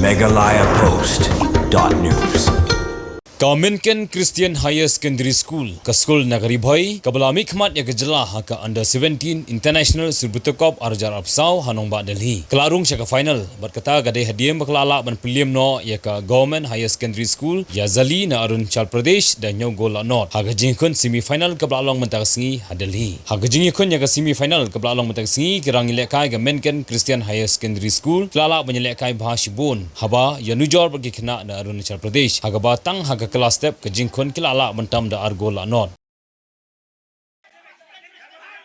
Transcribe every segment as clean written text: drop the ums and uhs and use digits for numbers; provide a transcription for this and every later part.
meghalayapost.news. Kaminken Christian Higher Secondary School, Kaskul Nagari Bhai, Kabalami Khmat ya Gejala haka Under 17 International Subroto Cup Arjar Apsau Hanong Ba Delhi. Kelarung syaka final, berkata gadai hadiah baklala ban piliam no ya ka Government Higher Secondary School, ya Zali na Arunachal Pradesh dan nyo gol not. Haga jingkun semi-final kebelalong mentaksingi Delhi. Haga jingkun ya ka semi-final kebelalong mentaksingi kirang ilekai Kaminken Christian Higher Secondary School, kelala menyelekai bahashibun. Haba ya nujor bagi kena na Arunachal Pradesh. Haga batang haga kelas step ke jingkun kilala bentam da argol not.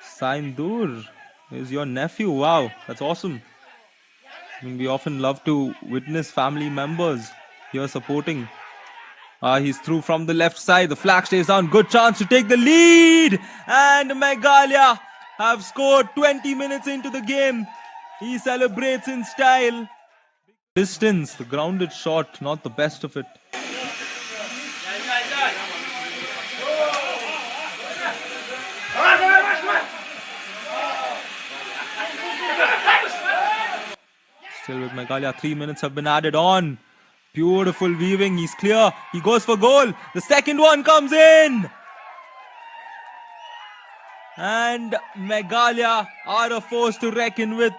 Saindur is your nephew. Wow, that's awesome. I mean, we often love to witness family members here supporting. He's through from the left side. The flag stays down. Good chance to take the lead. And Meghalaya have scored 20 minutes into the game. He celebrates in style. Distance, the grounded shot, not the best of it. Still with Meghalaya, 3 minutes have been added on. Beautiful weaving, he's clear. He goes for goal. The second one comes in. And Meghalaya are a force to reckon with.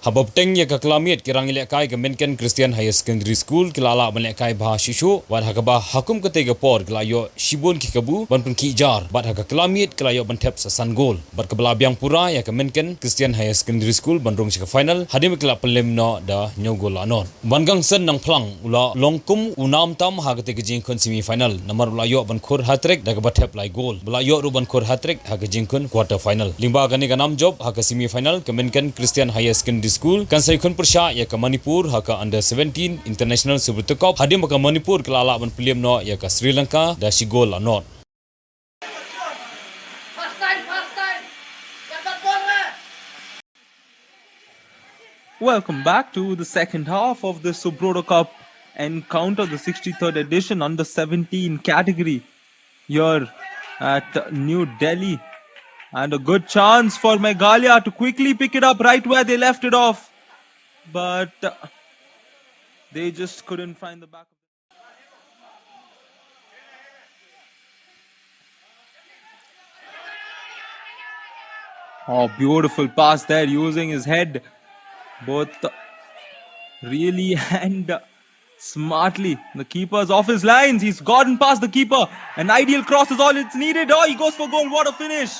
Habab teng ya ka klamit kirang ilekai Kaminken Christian Higher Secondary School kilala melekai bahashishu wan hakaba hakum ketega por kelayo shibun kikabu ban pun kijar bat haka klamit kelayo bantep sasan gol bat kebala biang pura ya Kaminken Christian Higher Secondary School bandrung sika final hadim kelap pelim no da nyogol anon bangang sen nang plang ula longkum unam tam ha ketega jingkun semi final nomor ulayo ban khur hat-trick da batep lai gol ulayo ru ban khur hat-trick ha jingkun quarter final limba gani ganam job ha semi final Kaminken Christian Higher Secondary School kan saikun persya ya ke Manipur haka Under 17 International Subroto Cup hadim ke Manipur kelala ban piliam no ya ke Sri Lanka da sigol anot. Welcome back to the second half of the Subroto Cup encounter, the 63rd edition Under 17 category here at New Delhi. And a good chance for Meghalaya to quickly pick it up right where they left it off. But they just couldn't find the back of it. Oh, beautiful pass there using his head. Both really and smartly. The keeper's off his lines. He's gotten past the keeper. An ideal cross is all it's needed. Oh, he goes for goal. What a finish.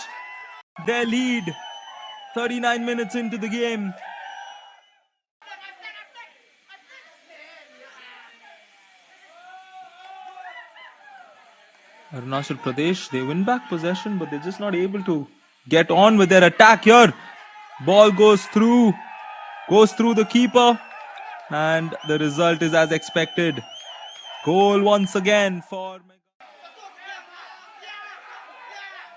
Their lead, 39 minutes into the game. Arunachal Pradesh, they win back possession, but they're just not able to get on with their attack here. Ball goes through the keeper, and the result is as expected. Goal once again for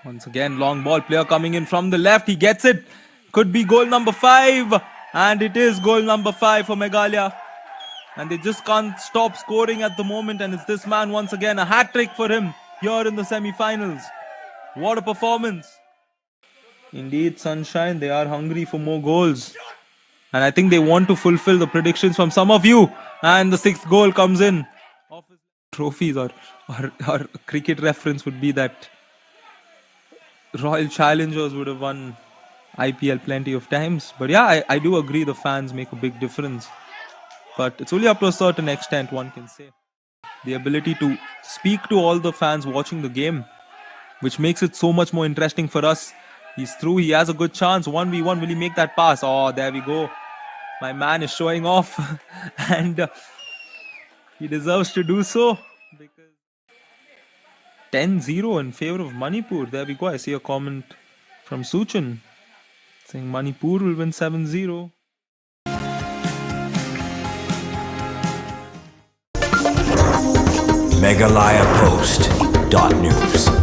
Once again, long ball, player coming in from the left. He gets it. Could be goal number 5. And it is goal number 5 for Meghalaya. And they just can't stop scoring at the moment. And it's this man once again. A hat-trick for him here in the semi-finals. What a performance. Indeed, Sunshine, they are hungry for more goals. And I think they want to fulfill the predictions from some of you. And the 6th goal comes in. Trophies or cricket reference would be that Royal Challengers would have won IPL plenty of times. But yeah, I do agree the fans make a big difference. But it's only up to a certain extent, one can say. The ability to speak to all the fans watching the game, which makes it so much more interesting for us. He's through, he has a good chance. 1v1, will he make that pass? Oh, there we go. My man is showing off. And he deserves to do so. Because 10-0 in favor of Manipur. There we go. I see a comment from Suchan saying Manipur will win 7-0. meghalayapost.news.